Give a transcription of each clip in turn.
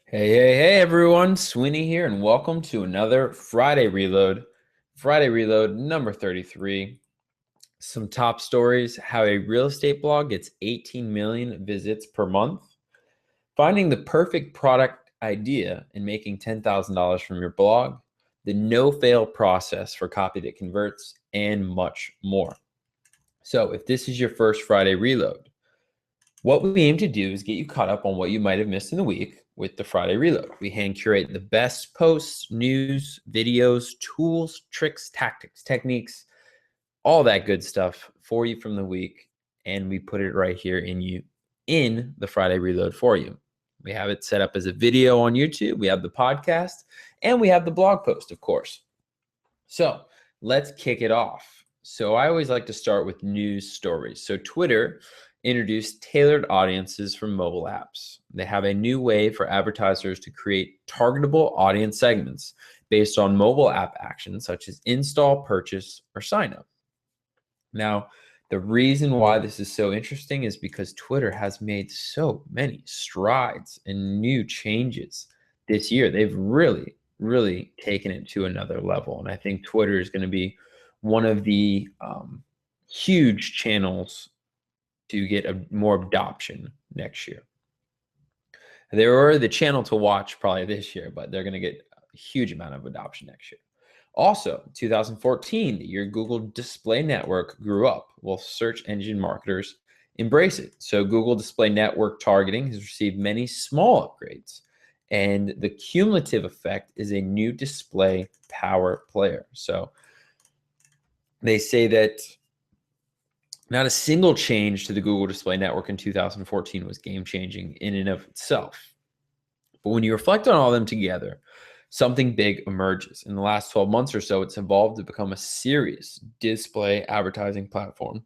Hey, everyone. Sweeney here, and welcome to another Friday Reload. Friday Reload number 33. Some top stories: how a real estate blog gets 18 million visits per month, finding the perfect product idea and making $10,000 from your blog, the no fail process for copy that converts, and much more. So, if this is your first Friday Reload, what we aim to do is get you caught up on what you might have missed in the week with the Friday Reload. We hand curate the best posts, news, videos, tools, tricks, tactics, techniques, all that good stuff for you from the week, and we put it right here in the Friday Reload for you. We have it set up as a video on YouTube, we have the podcast, and we have the blog post, of course. So let's kick it off. So I always like to start with news stories. So Twitter introduced tailored audiences for mobile apps. They have a new way for advertisers to create targetable audience segments based on mobile app actions such as install, purchase, or sign up. Now, the reason why this is so interesting is because Twitter has made so many strides and new changes this year. They've really taken it to another level. And I think Twitter is going to be one of the huge channels to get more adoption next year. They were the channel to watch probably this year, but they're going to get a huge amount of adoption next year. Also, 2014, the year Google Display Network grew up, while search engine marketers embrace it. So Google Display Network targeting has received many small upgrades, and the cumulative effect is a new display power player. So they say that not a single change to the Google Display Network in 2014 was game-changing in and of itself. But when you reflect on all of them together, something big emerges. In the last 12 months or so, it's evolved to become a serious display advertising platform.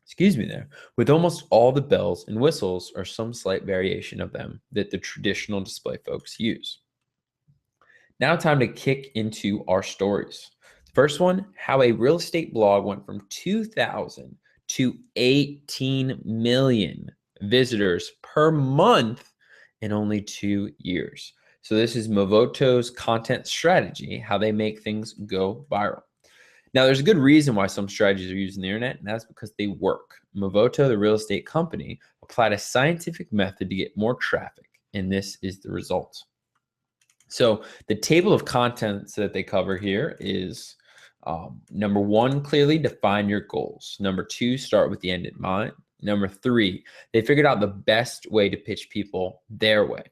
Excuse me there, with almost all the bells and whistles or some slight variation of them that the traditional display folks use. Now, time to kick into our stories. First one, how a real estate blog went from 2,000 to 18 million visitors per month in only 2 years. So this is Movoto's content strategy, how they make things go viral. Now, there's a good reason why some strategies are used on the internet, and that's because they work. Movoto, the real estate company, applied a scientific method to get more traffic, and this is the result. So the table of contents that they cover here is number one, clearly define your goals. Number two, start with the end in mind. Number three, they figured out the best way to pitch people their way.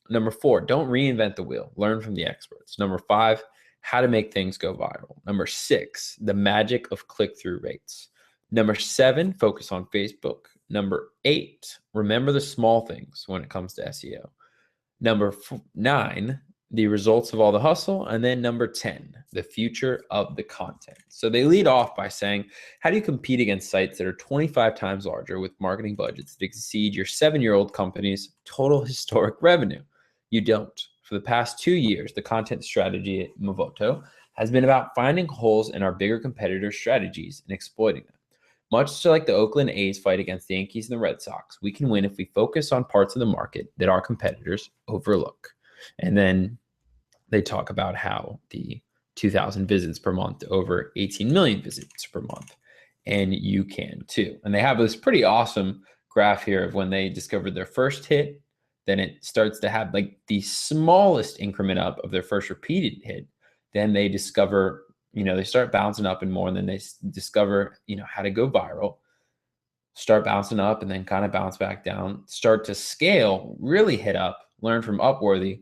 Number four, don't reinvent the wheel. Learn from the experts. Number five, how to make things go viral. Number six, the magic of click-through rates. Number seven, focus on Facebook. Number eight, remember the small things when it comes to SEO. Number nine, the results of all the hustle. And then number 10, the future of the content. So they lead off by saying, how do you compete against sites that are 25 times larger with marketing budgets that exceed your 7-year-old company's total historic revenue? You don't. For the past 2 years, the content strategy at Movoto has been about finding holes in our bigger competitors' strategies and exploiting them. Much like the Oakland A's fight against the Yankees and the Red Sox, we can win if we focus on parts of the market that our competitors overlook. And then they talk about how the 2,000 visits per month to over 18 million visits per month. And you can too. And they have this pretty awesome graph here of when they discovered their first hit, then it starts to have like the smallest increment up of their first repeated hit. Then they discover, they start bouncing up and more, and then they discover, how to go viral, start bouncing up and then kind of bounce back down, start to scale, really hit up, learn from Upworthy,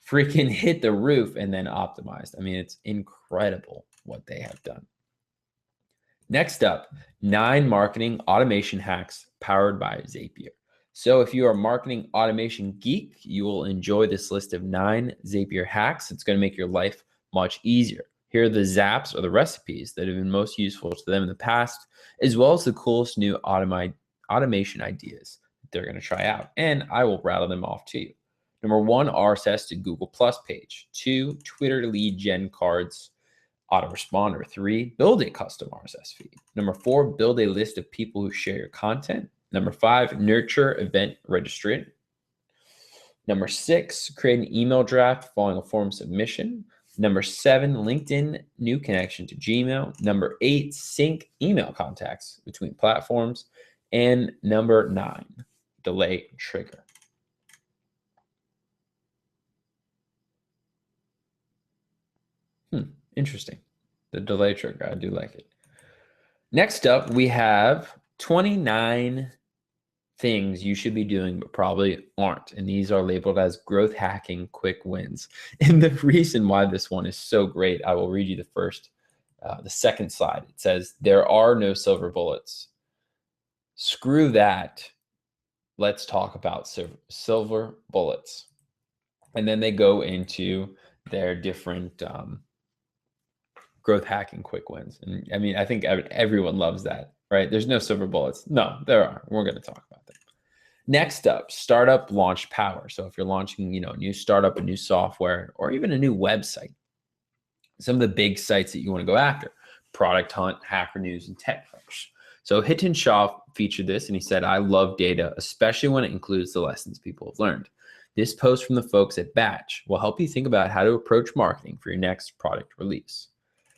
freaking hit the roof, and then optimized. I mean, it's incredible what they have done. Next up, 9 marketing automation hacks powered by Zapier. So if you are a marketing automation geek, you will enjoy this list of 9 Zapier hacks. It's going to make your life much easier. Here are the zaps or the recipes that have been most useful to them in the past, as well as the coolest new automation ideas that they're going to try out. And I will rattle them off to you. Number 1, RSS to Google Plus page. 2, Twitter lead gen cards autoresponder. 3, build a custom RSS feed. Number 4, build a list of people who share your content. Number 5, nurture event registrant. Number 6, create an email draft following a form submission. Number 7, LinkedIn new connection to Gmail. Number 8, sync email contacts between platforms. And number 9, delay trigger. Interesting. The delay trigger, I do like it. Next up, we have 29 things you should be doing but probably aren't. And these are labeled as growth hacking quick wins. And the reason why this one is so great, I will read you the second slide. It says, there are no silver bullets. Screw that. Let's talk about silver bullets. And then they go into their different growth hacking quick wins. And I mean, I think everyone loves that, right? There's no silver bullets. No, there are. We're going to talk about them. Next up, startup launch power. So if you're launching, a new startup, a new software, or even a new website, some of the big sites that you want to go after: Product Hunt, Hacker News, and TechCrunch. So Hiten Shah featured this, and he said, I love data, especially when it includes the lessons people have learned. This post from the folks at Batch will help you think about how to approach marketing for your next product release.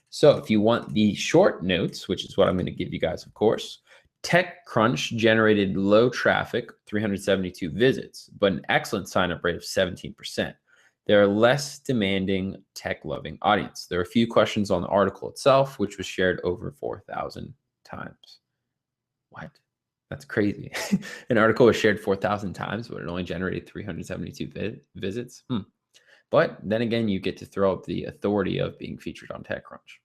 So if you want the short notes, which is what I'm going to give you guys, of course, TechCrunch generated low traffic, 372 visits, but an excellent sign-up rate of 17%. They're a less demanding, tech-loving audience. There are a few questions on the article itself, which was shared over 4,000 times. What? That's crazy. An article was shared 4,000 times, but it only generated 372 visits. But then again, you get to throw up the authority of being featured on TechCrunch.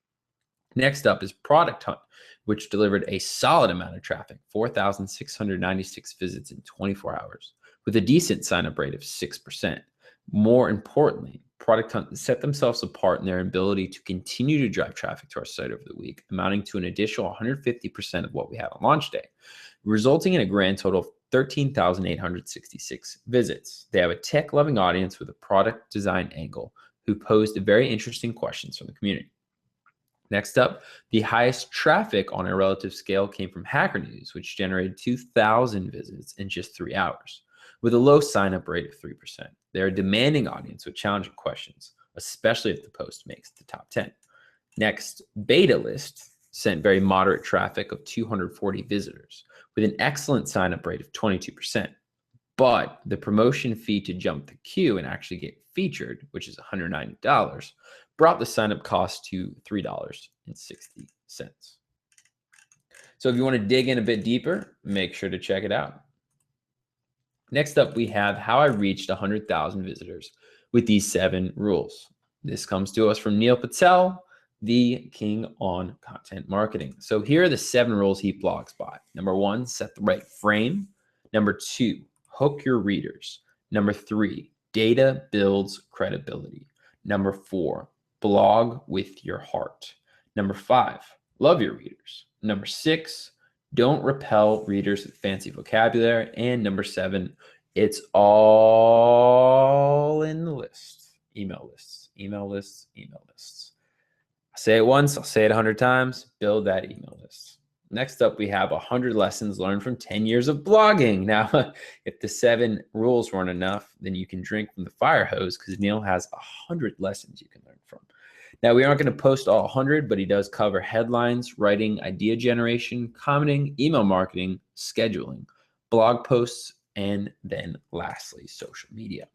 Next up is Product Hunt, which delivered a solid amount of traffic, 4,696 visits in 24 hours, with a decent sign-up rate of 6%. More importantly, Product Hunt set themselves apart in their ability to continue to drive traffic to our site over the week, amounting to an additional 150% of what we had on launch day, resulting in a grand total of 13,866 visits. They have a tech-loving audience with a product design angle who posed very interesting questions from the community. Next up, the highest traffic on a relative scale came from Hacker News, which generated 2,000 visits in just 3 hours, with a low sign-up rate of 3%. They're a demanding audience with challenging questions, especially if the post makes the top 10. Next, Beta List sent very moderate traffic of 240 visitors, with an excellent sign-up rate of 22%. But the promotion fee to jump the queue and actually get featured, which is $190, brought the sign-up cost to $3.60. So if you want to dig in a bit deeper, make sure to check it out. Next up, we have how I reached 100,000 visitors with these 7 rules. This comes to us from Neil Patel, the king on content marketing. So here are the 7 rules he blogs by. Number 1, set the right frame. Number 2, hook your readers. Number 3, data builds credibility. Number 4, blog with your heart. Number 5, love your readers. Number 6, don't repel readers with fancy vocabulary. And number 7, it's all in the list. Email lists, email lists, email lists. I say it once, I'll say it 100 times, build that email list. Next up, we have 100 lessons learned from 10 years of blogging. Now, if the 7 rules weren't enough, then you can drink from the fire hose because Neil has 100 lessons you can learn from. Now, we aren't going to post all 100, but he does cover headlines, writing, idea generation, commenting, email marketing, scheduling, blog posts, and then lastly, social media.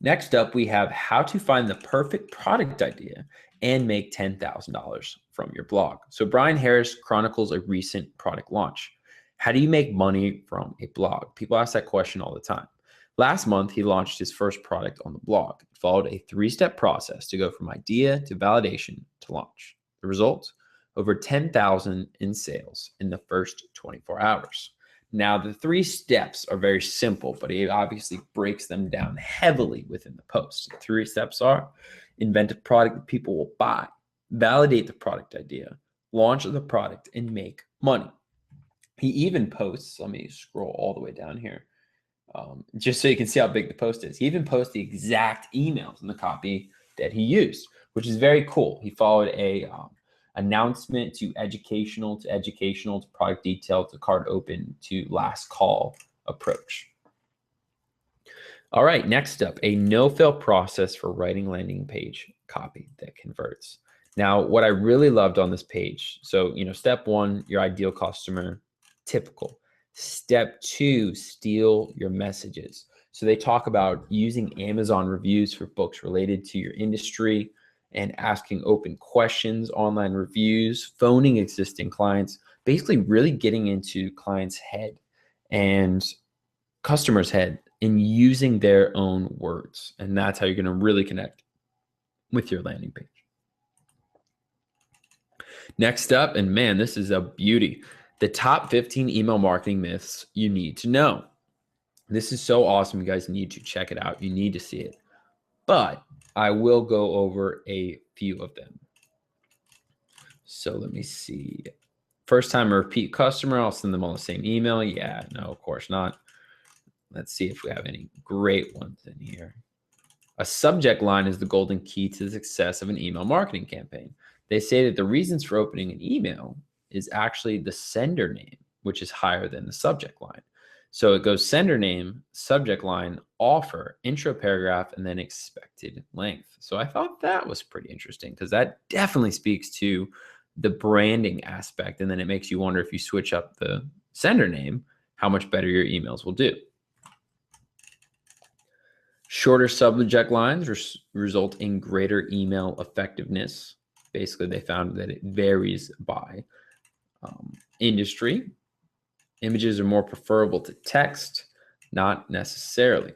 Next up, we have how to find the perfect product idea and make $10,000 from your blog. So Brian Harris chronicles a recent product launch. How do you make money from a blog? People ask that question all the time. Last month, he launched his first product on the blog. It followed a 3-step process to go from idea to validation to launch. The result? Over $10,000 in sales in the first 24 hours. Now, the 3 steps are very simple, but he obviously breaks them down heavily within the post. The 3 steps are: invent a product that people will buy, validate the product idea, launch the product, and make money. He even posts, let me scroll all the way down here, just so you can see how big the post is. He even posts the exact emails in the copy that he used, which is very cool. He followed a announcement to educational to product detail to card open to last call approach. All right, next up, a no-fail process for writing landing page copy that converts. Now, what I really loved on this page, so, step one, your ideal customer, typical. Step two, steal your messages. So they talk about using Amazon reviews for books related to your industry and asking open questions, online reviews, phoning existing clients, basically really getting into clients' head and customer's head and using their own words. And that's how you're going to really connect with your landing page. Next up, and man, this is a beauty, the top 15 email marketing myths you need to know. This is so awesome. You guys need to check it out. You need to see it. But I will go over a few of them. So let me see. First time a repeat customer, I'll send them all the same email. Yeah, no, of course not. Let's see if we have any great ones in here. A subject line is the golden key to the success of an email marketing campaign. They say that the reasons for opening an email is actually the sender name, which is higher than the subject line. So it goes sender name, subject line, offer, intro paragraph, and then expected length. So I thought that was pretty interesting because that definitely speaks to the branding aspect. And then it makes you wonder if you switch up the sender name, how much better your emails will do. Shorter subject lines result in greater email effectiveness. Basically, they found that it varies by industry. Images are more preferable to text, not necessarily.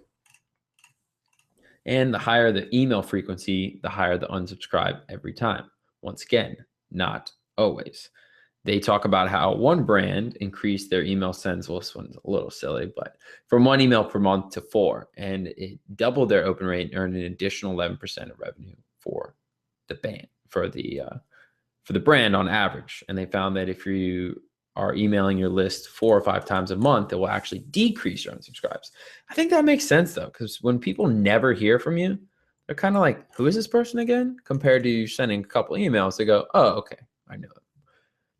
And the higher the email frequency, the higher the unsubscribe every time. Once again, not always. They talk about how one brand increased their email sends. Well, this one's a little silly, but from 1 email per month to 4, and it doubled their open rate and earned an additional 11% of revenue for the band, for the brand on average. And they found that if you are emailing your list 4 or 5 times a month, it will actually decrease your unsubscribes. I think that makes sense though, because when people never hear from you, they're kind of like, "Who is this person again?" Compared to you sending a couple emails, they go, "Oh, okay, I know it."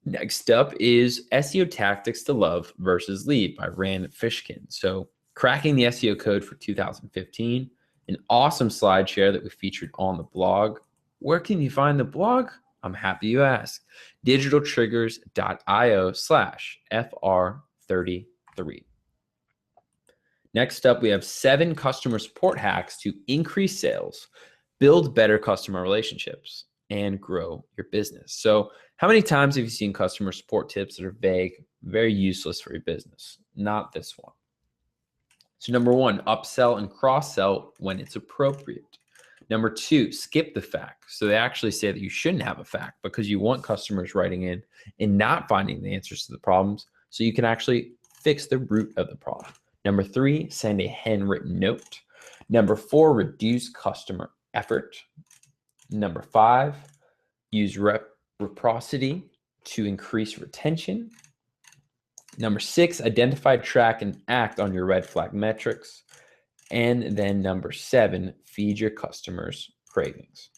Next up is SEO Tactics to Love versus Lead by Rand Fishkin. So cracking the SEO code for 2015, an awesome slide share that we featured on the blog. Where can you find the blog? I'm happy you asked. digitaltriggers.io/FR33. Next up, we have 7 customer support hacks to increase sales, build better customer relationships, and grow your business. So how many times have you seen customer support tips that are vague, very useless for your business? Not this one. So number 1, upsell and cross-sell when it's appropriate. Number 2, skip the fact. So they actually say that you shouldn't have a fact because you want customers writing in and not finding the answers to the problems so you can actually fix the root of the problem. Number 3, send a handwritten note. Number 4, reduce customer effort. Number 5, use reciprocity to increase retention. Number 6, identify, track, and act on your red flag metrics. And then number 7, feed your customers' cravings.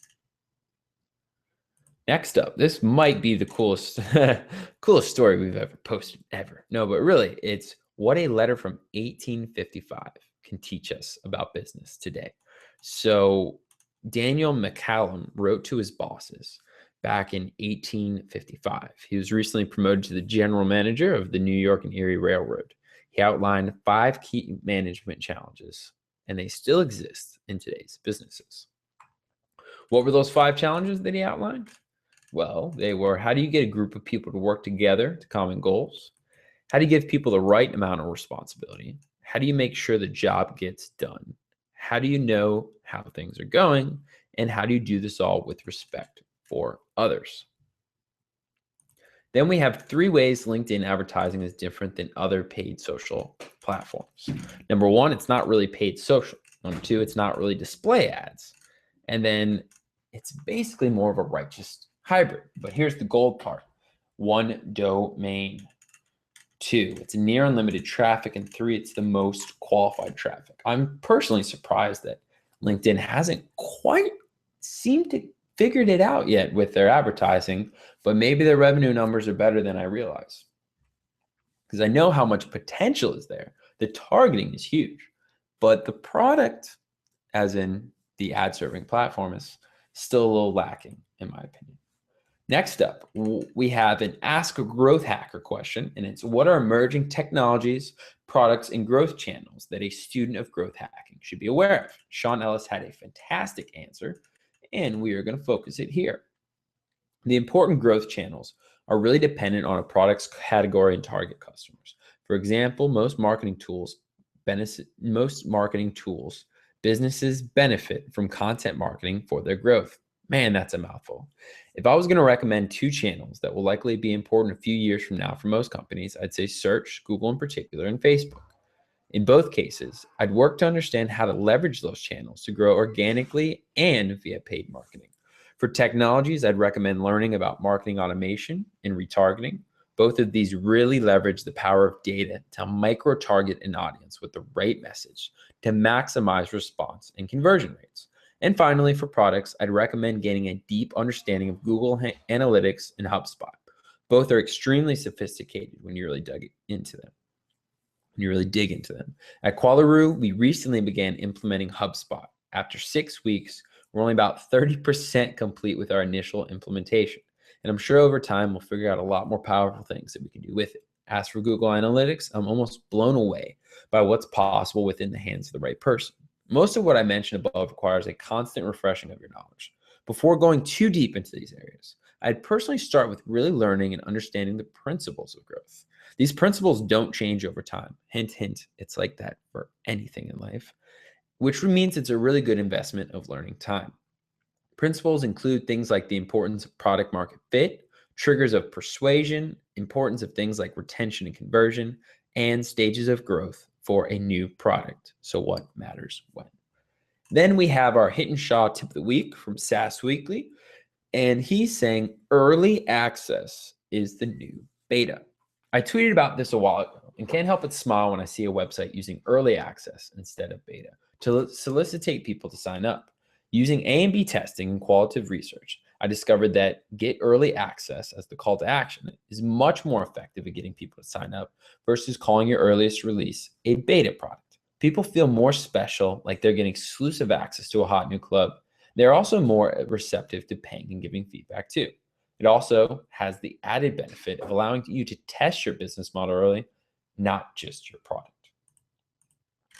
Next up, this might be the coolest, coolest story we've ever posted, ever. No, but really, it's what a letter from 1855 can teach us about business today. So Daniel McCallum wrote to his bosses back in 1855. He was recently promoted to the general manager of the New York and Erie Railroad. He outlined 5 key management challenges, and they still exist in today's businesses. What were those 5 challenges that he outlined? Well, they were: how do you get a group of people to work together to common goals? How do you give people the right amount of responsibility? How do you make sure the job gets done? How do you know how things are going? And how do you do this all with respect for others? Then we have 3 ways LinkedIn advertising is different than other paid social platforms. Number 1, it's not really paid social. Number 2, it's not really display ads. And then it's basically more of a righteous hybrid. But here's the gold part: 1 domain. 2, it's near unlimited traffic. And 3, it's the most qualified traffic. I'm personally surprised that LinkedIn hasn't quite seemed to figured it out yet with their advertising, but maybe their revenue numbers are better than I realize. Because I know how much potential is there. The targeting is huge, but the product, as in the ad serving platform, is still a little lacking, in my opinion. Next up, we have an Ask a Growth Hacker question, and it's what are emerging technologies, products, and growth channels that a student of growth hacking should be aware of? Sean Ellis had a fantastic answer, and we are going to focus it here. The important growth channels are really dependent on a product's category and target customers. For example, most marketing tools, businesses benefit from content marketing for their growth. Man, that's a mouthful. If I was going to recommend two channels that will likely be important a few years from now for most companies, I'd say search, Google in particular, and Facebook. In both cases, I'd work to understand how to leverage those channels to grow organically and via paid marketing. For technologies, I'd recommend learning about marketing automation and retargeting. Both of these really leverage the power of data to micro-target an audience with the right message to maximize response and conversion rates. And finally, for products, I'd recommend gaining a deep understanding of Google Analytics and HubSpot. Both are extremely sophisticated when you really dig into them. At Qualaroo, we recently began implementing HubSpot. After 6 weeks, we're only about 30% complete with our initial implementation. And I'm sure over time, we'll figure out a lot more powerful things that we can do with it. As for Google Analytics, I'm almost blown away by what's possible within the hands of the right person. Most of what I mentioned above requires a constant refreshing of your knowledge. Before going too deep into these areas, I'd personally start with really learning and understanding the principles of growth. These principles don't change over time. Hint, hint, it's like that for anything in life, which means it's a really good investment of learning time. Principles include things like the importance of product market fit, triggers of persuasion, importance of things like retention and conversion, and stages of growth for a new product. So what matters when? Then we have our Hittenshaw tip of the week from SaaS Weekly, and he's saying early access is the new beta. I tweeted about this a while ago and can't help but smile when I see a website using early access instead of beta to solicitate people to sign up. Using A and B testing and qualitative research, I discovered that get early access as the call to action is much more effective at getting people to sign up versus calling your earliest release a beta product. People feel more special, like they're getting exclusive access to a hot new club. They're also more receptive to paying and giving feedback too. It also has the added benefit of allowing you to test your business model early, not just your product.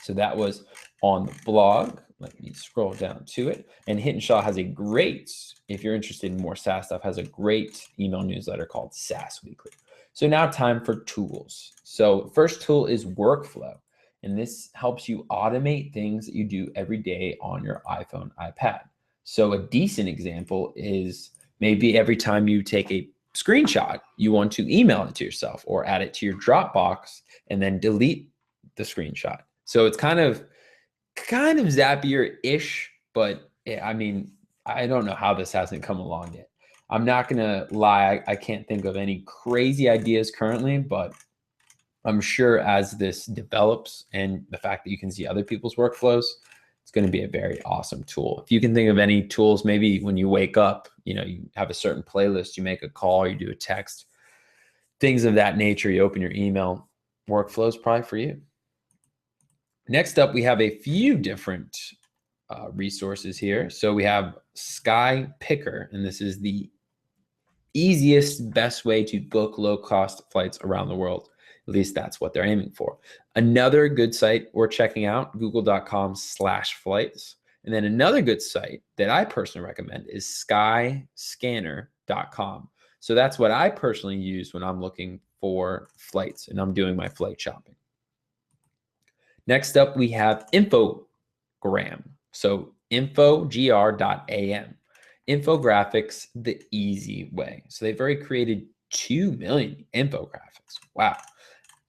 So that was on the blog. Let me scroll down to it. And Hittenshaw has a great, if you're interested in more SaaS stuff, has a great email newsletter called SaaS Weekly. So now time for tools. So first tool is Workflow. And this helps you automate things that you do every day on your iPhone, iPad. So a decent example is maybe every time you take a screenshot, you want to email it to yourself or add it to your Dropbox and then delete the screenshot. So it's kind of Zapier-ish, but I mean, I don't know how this hasn't come along yet. I'm not gonna lie, I can't think of any crazy ideas currently, but I'm sure as this develops and the fact that you can see other people's workflows, it's going to be a very awesome tool. If you can think of any tools, maybe when you wake up, you have a certain playlist, you make a call, you do a text, things of that nature, you open your email, Workflow is probably for you. Next up, we have a few different resources here. So we have Sky Picker, and this is the easiest, best way to book low-cost flights around the world. At least that's what they're aiming for. Another good site we're checking out, google.com/flights. And then another good site that I personally recommend is skyscanner.com. So that's what I personally use when I'm looking for flights and I'm doing my flight shopping. Next up, we have Infogram. So infogr.am. Infographics the easy way. So they've already created 2 million infographics. Wow.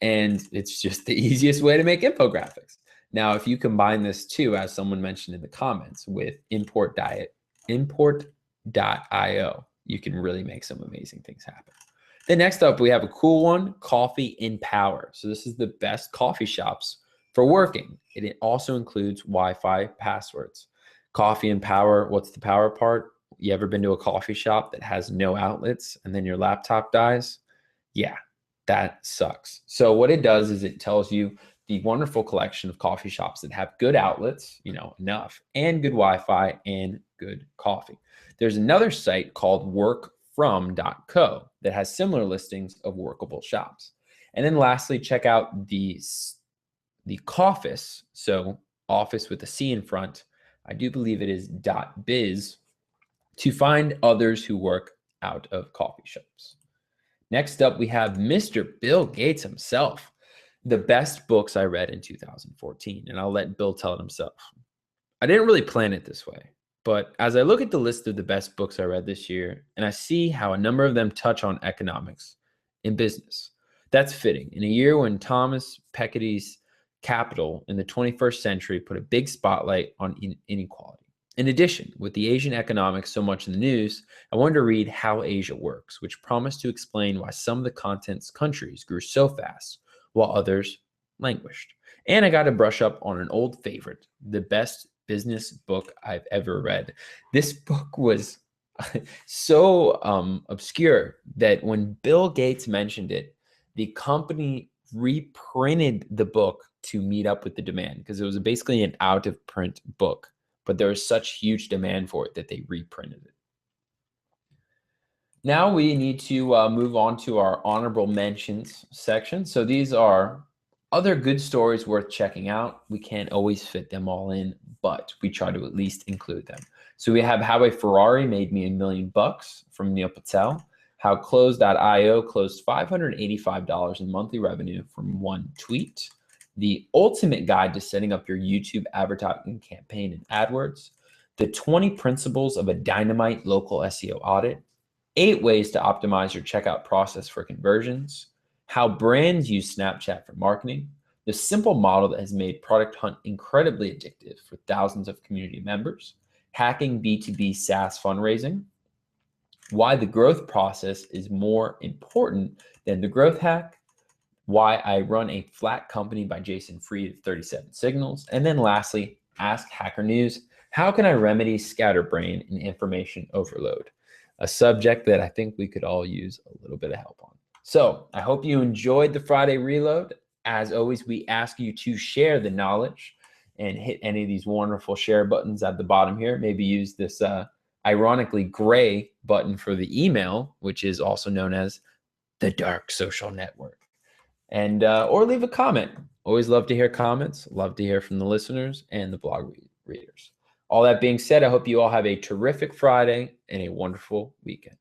And it's just the easiest way to make infographics. Now, if you combine this too, as someone mentioned in the comments, with import.io, you can really make some amazing things happen. Then next up, we have a cool one, Coffee in Power. So this is the best coffee shops for working. It also includes Wi-Fi passwords. Coffee in Power, what's the power part? You ever been to a coffee shop that has no outlets and then your laptop dies? Yeah, that sucks. So what it does is it tells you the wonderful collection of coffee shops that have good outlets, enough, and good Wi-Fi and good coffee. There's another site called workfrom.co that has similar listings of workable shops. And then lastly, check out the Coffice, so office with a C in front. I do believe it is .biz, to find others who work out of coffee shops. Next up, we have Mr. Bill Gates himself. The best books I read in 2014, and I'll let Bill tell it himself. I didn't really plan it this way, but as I look at the list of the best books I read this year, and I see how a number of them touch on economics and business, that's fitting. In a year when Thomas Piketty's Capital in the 21st century put a big spotlight on inequality. In addition, with the Asian economics so much in the news, I wanted to read How Asia Works, which promised to explain why some of the continent's countries grew so fast while others languished. And I got to brush up on an old favorite, the best business book I've ever read. This book was so obscure that when Bill Gates mentioned it, the company reprinted the book to meet up with the demand, because it was basically an out of print book, but there was such huge demand for it that they reprinted it. Now we need to move on to our honorable mentions section. So these are other good stories worth checking out. We can't always fit them all in, but we try to at least include them. So we have How a Ferrari Made Me $1 Million from Neil Patel. How Close.io closed $585 in monthly revenue from one tweet. The Ultimate Guide to Setting Up Your YouTube Advertising Campaign in AdWords. The 20 Principles of a Dynamite Local SEO Audit. 8 Ways to Optimize Your Checkout Process for Conversions. How brands use Snapchat for marketing. The simple model that has made Product Hunt incredibly addictive for thousands of community members. Hacking B2B SaaS fundraising. Why the growth process is more important than the growth hack. Why I Run a Flat Company by Jason Fried of 37 Signals. And then lastly, Ask Hacker News. How can I remedy scatterbrain and information overload? A subject that I think we could all use a little bit of help on. So I hope you enjoyed the Friday Reload. As always, we ask you to share the knowledge and hit any of these wonderful share buttons at the bottom here. Maybe use this ironically gray button for the email, which is also known as the dark social network. And or leave a comment. Always love to hear comments. Love to hear from the listeners and the blog readers. All that being said, I hope you all have a terrific Friday and a wonderful weekend.